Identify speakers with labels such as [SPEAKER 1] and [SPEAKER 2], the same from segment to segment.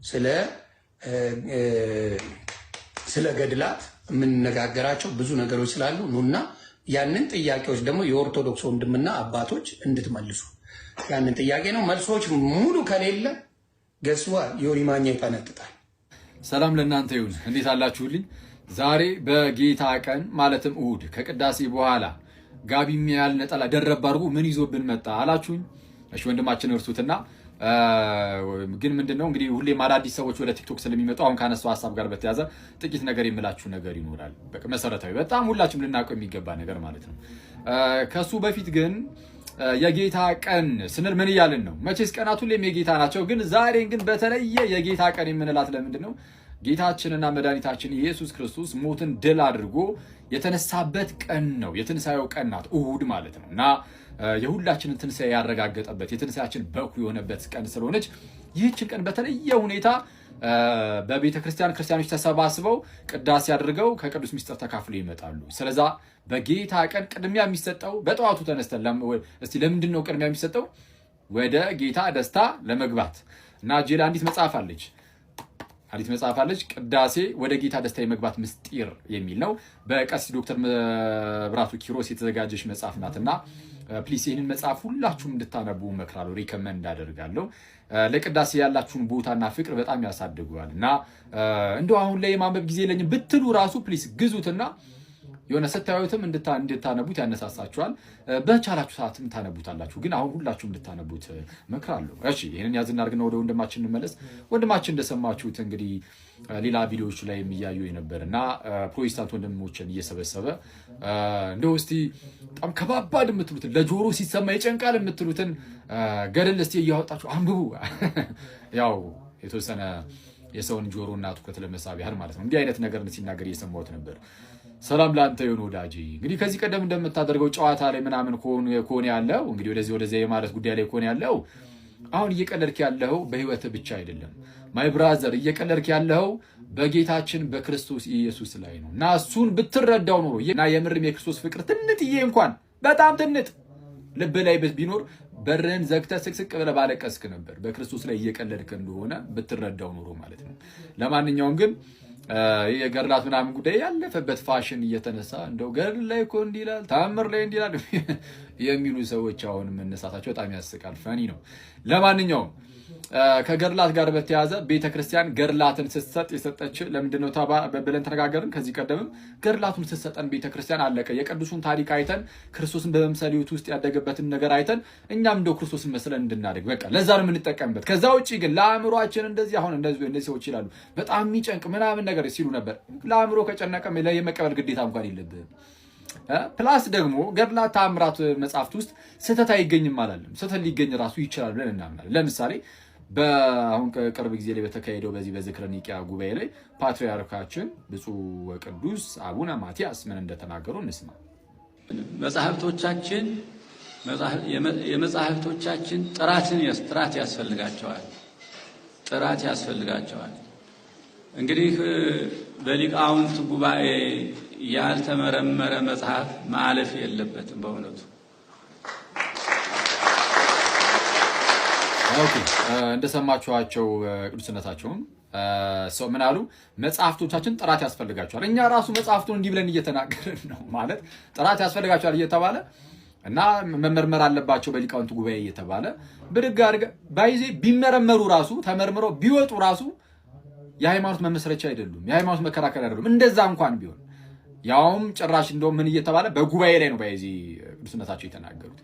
[SPEAKER 1] ስለ ገድላት የምንነጋገራቸው ብዙ ነገሮች ስላሉ ኑና ያንን ጥያቄዎች ደግሞ የኦርቶዶክስ ወንድምና አባቶች እንድትመልሱ ያንን ጥያቄ ነው። መልሶች ሙሉ ከሌለ ገስዋ ዮኒ ማኛ ይፈነጥጣል።
[SPEAKER 2] ሰላም ለእናንተ ይሁን። እንዴት አላችሁልኝ? ዛሬ በጌታ ቀን ማለትም እሁድ ከቅዳሴ በኋላ ጋቢ የሚያል ነጠላ ደረብ አድርጎ ምን ይዞብን መጣ አላችሁኝ? እሺ ወንድማችን እርሱትና ግን ምንድነው እንግዲህ ሁሌም አዳዲስ ሰዎች ወደ ቲክቶክ ስለሚመጡ አሁን ካነሳው ሐሳብ ጋር በተያዘ ጥቂት ነገር የምላችሁ ነገር ይኖራል። በቃ መሰረታዊ በጣም ሁላችንም ልናውቀው የሚገባ ነገር ማለት ነው። ከሱ በፊት ግን የጌታ ቀን ስንል ምን እያልን ነው? መቼስ ቀናት ሁሌም የጌታ ናቸው። ግን ዛሬን ግን በተለየ የጌታ ቀን የምንላት ለምንድን ነው? ጌታችንና መድኃኒታችን ኢየሱስ ክርስቶስ ሞትን ድል አድርጎ የተነሳበት ቀን ነው። የትንሳኤው ቀን ናት እሁድ ማለት ነው እና የሁላችንን ትንሳኤ ያረጋገጠበት የትንሳኤያችን በኩር የሆነበት ቀን ስለሆነች ይህችን ቀን በተለየ ሁኔታ በቤተ ክርስቲያን ክርስቲያኖች ተሰባስበው ቅዳሴ አድርገው ከቅዱስ ሚስጥር ተካፍለው ይመጣሉ። ስለዛ በጌታ ቀን ቅድሚያ የሚሰጠው በጠዋቱ ተነስተን እስቲ ለምንድን ነው ቅድሚያ የሚሰጠው? ወደ ጌታ ደስታ ለመግባት እና ጄላ አንዲት መጽሐፍ አለች ቅዳሴ ወደ ጌታ ደስታ የመግባት ምስጢር የሚል ነው። በቀሲስ ዶክተር መብራቱ ኪሮስ የተዘጋጀች መጽሐፍ ናትና ፕሊስ ይህንን መጽሐፍ ሁላችሁም እንድታነቡ እመክራለሁ፣ ሪከመንድ አደርጋለሁ። ለቅዳሴ ያላችሁን ቦታና ፍቅር በጣም ያሳድገዋል እና እንደው አሁን ላይ የማንበብ ጊዜ የለኝም ብትሉ ራሱ ፕሊስ ግዙትና የሆነ ስታዩትም እንድታነቡት ያነሳሳችኋል። በቻላችሁ ሰዓትም ታነቡታላችሁ። ግን አሁን ሁላችሁም እንድታነቡት እመክራለሁ። እሺ ይሄንን ያዝ እናድርግና ወደ ወንድማችን እንመለስ። ወንድማችን እንደሰማችሁት እንግዲህ ሌላ ቪዲዮዎች ላይ የሚያዩ የነበርና ፕሮቴስታንት ወንድሞችን እየሰበሰበ እንደው እስቲ በጣም ከባባድ የምትሉትን ለጆሮ ሲሰማ ይጨንቃል የምትሉትን ገድል እስቲ እያወጣችሁ አንብቡ። ያው የተወሰነ የሰውን ጆሮና ትኩረት ለመሳብ ያህል ማለት ነው። እንዲህ አይነት ነገር ሲናገር እየሰማሁት ነበር። ሰላም ላንተ ይሁን ወዳጄ። እንግዲህ ከዚህ ቀደም እንደምታደርገው ጨዋታ ላይ ምናምን ከሆነ ያለው እንግዲህ ወደዚህ የማለት ጉዳይ ላይ ከሆነ ያለው አሁን እየቀለድክ ያለው በህይወት ብቻ አይደለም ማይ ብራዘር፣ እየቀለድክ ያለው በጌታችን በክርስቶስ ኢየሱስ ላይ ነው እና እሱን ብትረዳው ኖሮ እና የምርም የክርስቶስ ፍቅር ትንጥዬ እንኳን በጣም ትንጥ ልብ ላይ ቢኖር በርን ዘግተህ ስቅስቅ ብለህ ባለቀስክ ነበር። በክርስቶስ ላይ እየቀለድክ እንደሆነ ብትረዳው ኖሮ ማለት ነው። ለማንኛውም ግን የገድላት ምናምን ጉዳይ ያለፈበት ፋሽን እየተነሳ እንደው ገድል ላይ እኮ እንዲህ ይላል ተአምር ላይ እንዲህ ይላል የሚሉ ሰዎች አሁን መነሳታቸው በጣም ያስቃል። ፈኒ ነው። ለማንኛውም ከገድላት ጋር በተያያዘ ቤተክርስቲያን ገድላትን ስትሰጥ የሰጠች ለምንድን ነው ብለን ተነጋገርን። ከዚህ ቀደምም ገድላቱን ስትሰጠን ቤተክርስቲያን አለቀ የቅዱሱን ታሪክ አይተን ክርስቶስን በመምሰል ሕይወት ውስጥ ያደገበትን ነገር አይተን እኛም እንደው ክርስቶስን መስለን እንድናደግ በቃ ለዛ ነው የምንጠቀምበት። ከዛ ውጪ ግን ለአእምሯችን እንደዚህ አሁን እንደዚህ ሰዎች ይላሉ በጣም የሚጨንቅ ምናምን ነገር ሲሉ ነበር። ለአእምሮ ከጨነቀ የመቀበል ግዴታ እንኳን የለብህም። ፕላስ ደግሞ ገድላት ተአምራት መጽሐፍት ውስጥ ስህተት አይገኝም አላለም። ስህተት ሊገኝ ራሱ ይችላል ብለን እናምናለን። ለምሳሌ በአሁን ቅርብ ጊዜ ላይ በተካሄደው በዚህ በዝክረ ኒቂያ ጉባኤ ላይ ፓትርያርካችን ብፁዕ ወቅዱስ አቡነ ማትያስ ምን እንደተናገሩ እንስማ።
[SPEAKER 3] የመጽሐፍቶቻችን ጥራት ያስፈልጋቸዋል። እንግዲህ በሊቃውንት ጉባኤ ያልተመረመረ መጽሐፍ ማለፍ የለበትም በእውነቱ።
[SPEAKER 2] ኦኬ እንደሰማችኋቸው ቅዱስነታቸውም ሰው ምን አሉ? መጽሐፍቶቻችን ጥራት ያስፈልጋቸዋል። እኛ ራሱ መጽሐፍቱን እንዲህ ብለን እየተናገርን ነው ማለት ጥራት ያስፈልጋቸዋል እየተባለ እና መመርመር አለባቸው በሊቃውንት ጉባኤ እየተባለ ብድግ አድርገህ ባይዜ ቢመረመሩ ራሱ ተመርምረው ቢወጡ ራሱ የሃይማኖት መመስረቻ አይደሉም፣ የሃይማኖት መከራከሪያ አይደሉም። እንደዛ እንኳን ቢሆን ያውም ጭራሽ እንደው ምን እየተባለ በጉባኤ ላይ ነው ባይዚ ቅዱስነታቸው የተናገሩት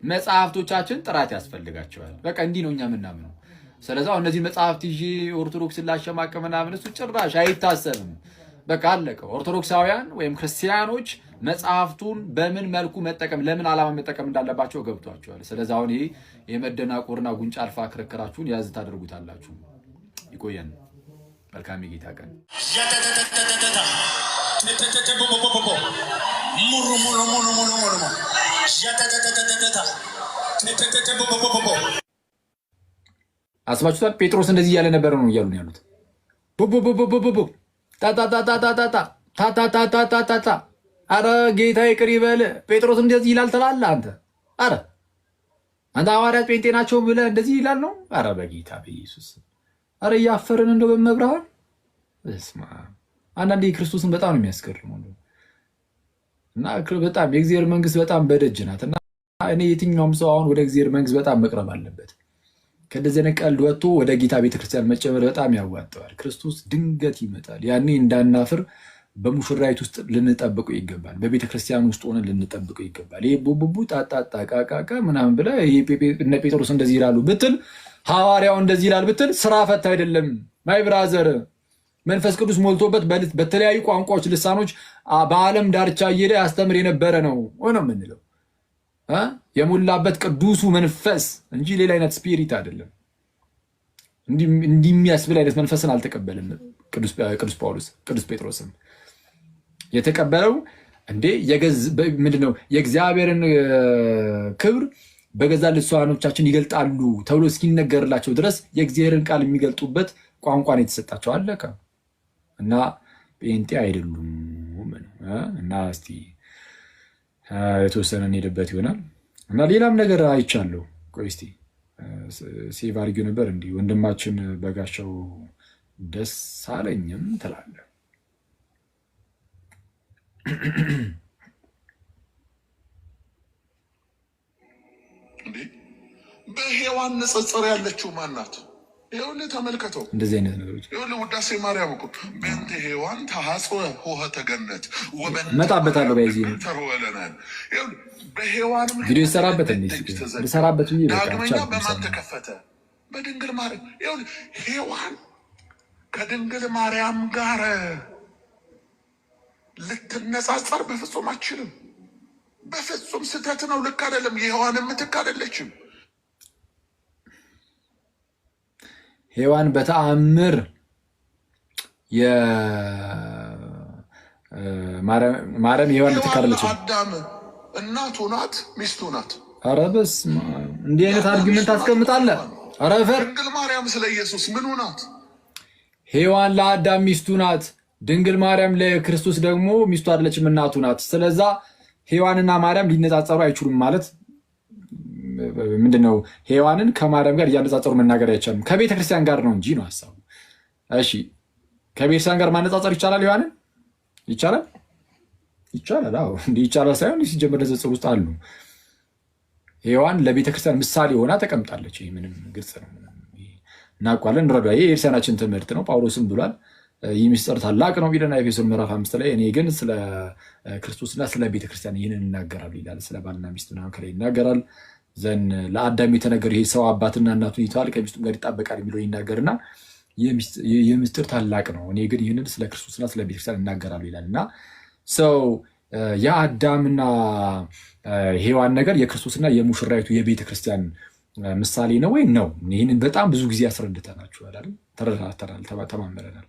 [SPEAKER 2] መጽሐፍቶቻችን ጥራት ያስፈልጋቸዋል። በቃ እንዲህ ነው እኛ የምናምነው። ስለዚህ እነዚህ መጽሐፍት ይዤ ኦርቶዶክስን ላሸማቀቅ ምናምን እሱ ጭራሽ አይታሰብም። በቃ አለቀ። ኦርቶዶክሳውያን ወይም ክርስቲያኖች መጽሐፍቱን በምን መልኩ መጠቀም ለምን ዓላማ መጠቀም እንዳለባቸው ገብቷቸዋል። ስለዚህ አሁን ይሄ የመደናቆርና ጉንጫ አልፋ ክርክራችሁን ያዝ ታደርጉታላችሁ። ይቆየን። መልካም የጌታ ቀን።
[SPEAKER 1] አስባችሁታል? ጴጥሮስ እንደዚህ እያለ ነበር ነው እያሉ ያሉት። ቡቡቡቡቡቡ ታታታታታታታ አረ ጌታ ይቅር ይበል። ጴጥሮስ እንደዚህ ይላል ትላለህ አንተ። አረ አንተ ሐዋርያት ጴንጤ ናቸው ብለህ እንደዚህ ይላል ነው? አረ በጌታ በኢየሱስ
[SPEAKER 2] አረ እያፈርን እንደው በመብርሃን እስማ አንዳንዴ ክርስቶስን በጣም ነው የሚያስገርመው እና በጣም የእግዚአብሔር መንግስት በጣም በደጅ ናት እና እኔ የትኛውም ሰው አሁን ወደ እግዚአብሔር መንግስት በጣም መቅረብ አለበት። ከእንደዚህ ዓይነት ቀልድ ወጥቶ ወደ ጌታ ቤተክርስቲያን መጨመር በጣም ያዋጠዋል። ክርስቶስ ድንገት ይመጣል። ያኔ እንዳናፍር በሙሽራይት ውስጥ ልንጠብቀው ይገባል። በቤተክርስቲያን ውስጥ ሆነን ልንጠብቀው ይገባል። ይሄ ቡቡቡ ጣጣጣ ቃቃቃ ምናምን ብለህ እነ ጴጥሮስ እንደዚህ ይላሉ ብትል፣ ሐዋርያው እንደዚህ ይላል ብትል ስራ ፈት አይደለም። ማይ ብራዘር መንፈስ ቅዱስ ሞልቶበት በተለያዩ ቋንቋዎች ልሳኖች በዓለም ዳርቻ እየሄደ ያስተምር የነበረ ነው ነው የምንለው የሞላበት ቅዱሱ መንፈስ እንጂ ሌላ አይነት ስፒሪት አይደለም። እንዲህ የሚያስብል አይነት መንፈስን አልተቀበልም። ቅዱስ ጴጥሮስም የተቀበለው እንዴ ምንድነው የእግዚአብሔርን ክብር በገዛ ልሳኖቻችን ይገልጣሉ ተብሎ እስኪነገርላቸው ድረስ የእግዚአብሔርን ቃል የሚገልጡበት ቋንቋን የተሰጣቸው አለቀ እና ጴንጤ አይደሉም እና እስቲ የተወሰነ እንሄድበት ይሆናል እና ሌላም ነገር አይቻለሁ። ቆይ እስቲ ሴቭ አድርጌው ነበር እንዲህ ወንድማችን በጋሻው ደስ አለኝም ትላለ።
[SPEAKER 4] በሔዋን ንጽጽር ያለችው ማናት? ይኸውልህ ተመልከተው።
[SPEAKER 2] እንደዚህ አይነት ነገሮች
[SPEAKER 4] ይኸውልህ ውዳሴ ማርያም እኮ በእንተ ሔዋን ተሐጽወ ኆኅተ ገነት
[SPEAKER 2] መጣበታለሁ በዚህ
[SPEAKER 4] ተርወለናል። በሔዋንም
[SPEAKER 2] ቪዲዮ ይሰራበት እንዲሰራበት ብዬ
[SPEAKER 4] ዳግመኛ በማን ተከፈተ? በድንግል ማርያም። ይኸውልህ ሔዋን ከድንግል ማርያም ጋር ልትነጻጸር በፍጹም አትችልም። በፍጹም ስህተት ነው። ልክ አይደለም። የሔዋንም ምትክ አይደለችም።
[SPEAKER 2] ሔዋን በተአምር ማርያም የሔዋን ምትክ አይደለችም።
[SPEAKER 4] አዳም እናቱ ናት፣ ሚስቱ ናት።
[SPEAKER 2] ኧረ በስመ አብ! እንዲህ አይነት አርጊመንት ታስቀምጣለህ? ኧረ ፈር
[SPEAKER 4] ድንግል ማርያም ስለ ኢየሱስ ምኑ ናት?
[SPEAKER 2] ሔዋን ለአዳም ሚስቱ ናት። ድንግል ማርያም ለክርስቶስ ደግሞ ሚስቱ አይደለችም፣ እናቱ ናት። ስለዛ ሔዋንና ማርያም ሊነጻጸሩ አይችሉም ማለት ምንድነው? ሔዋንን ከማርያም ጋር እያነጻጸሩ መናገር አይቻልም። ከቤተ ክርስቲያን ጋር ነው እንጂ ነው ሀሳቡ። እሺ ከቤተክርስቲያን ጋር ማነጻጸር ይቻላል? ሔዋንን ይቻላል? ይቻላል። አዎ እንዲህ ይቻላል ሳይሆን ሲጀመር ንጽጽር ውስጥ አሉ። ሔዋን ለቤተክርስቲያን ምሳሌ ሆና ተቀምጣለች። ይህ ምንም ግልጽ ነው፣ እናውቃለን፣ እንረዳ። ይህ የክርስቲያናችን ትምህርት ነው። ጳውሎስም ብሏል ይህ ምስጢር ታላቅ ነው ቢለን ኤፌሶን ምዕራፍ 5 ላይ እኔ ግን ስለ ክርስቶስና ስለ ቤተክርስቲያን ይህንን እናገራሉ ይላል። ስለ ባልና ሚስት ምናምን ከላይ ይናገራል። ዘን ለአዳም የተነገረ ይሄ ሰው አባትና እናቱን ይተዋል ከሚስቱም ጋር ይጣበቃል የሚለው ይናገርና ይህ ምስጢር ታላቅ ነው፣ እኔ ግን ይህንን ስለ ክርስቶስና ስለ ቤተክርስቲያን እናገራሉ ይላል። እና ሰው የአዳምና ሔዋን ነገር የክርስቶስና የሙሽራይቱ የቤተክርስቲያን ምሳሌ ነው ወይ ነው? ይህንን በጣም ብዙ ጊዜ አስረድተናችኋል፣ ተረድተናል፣ ተማምረናል።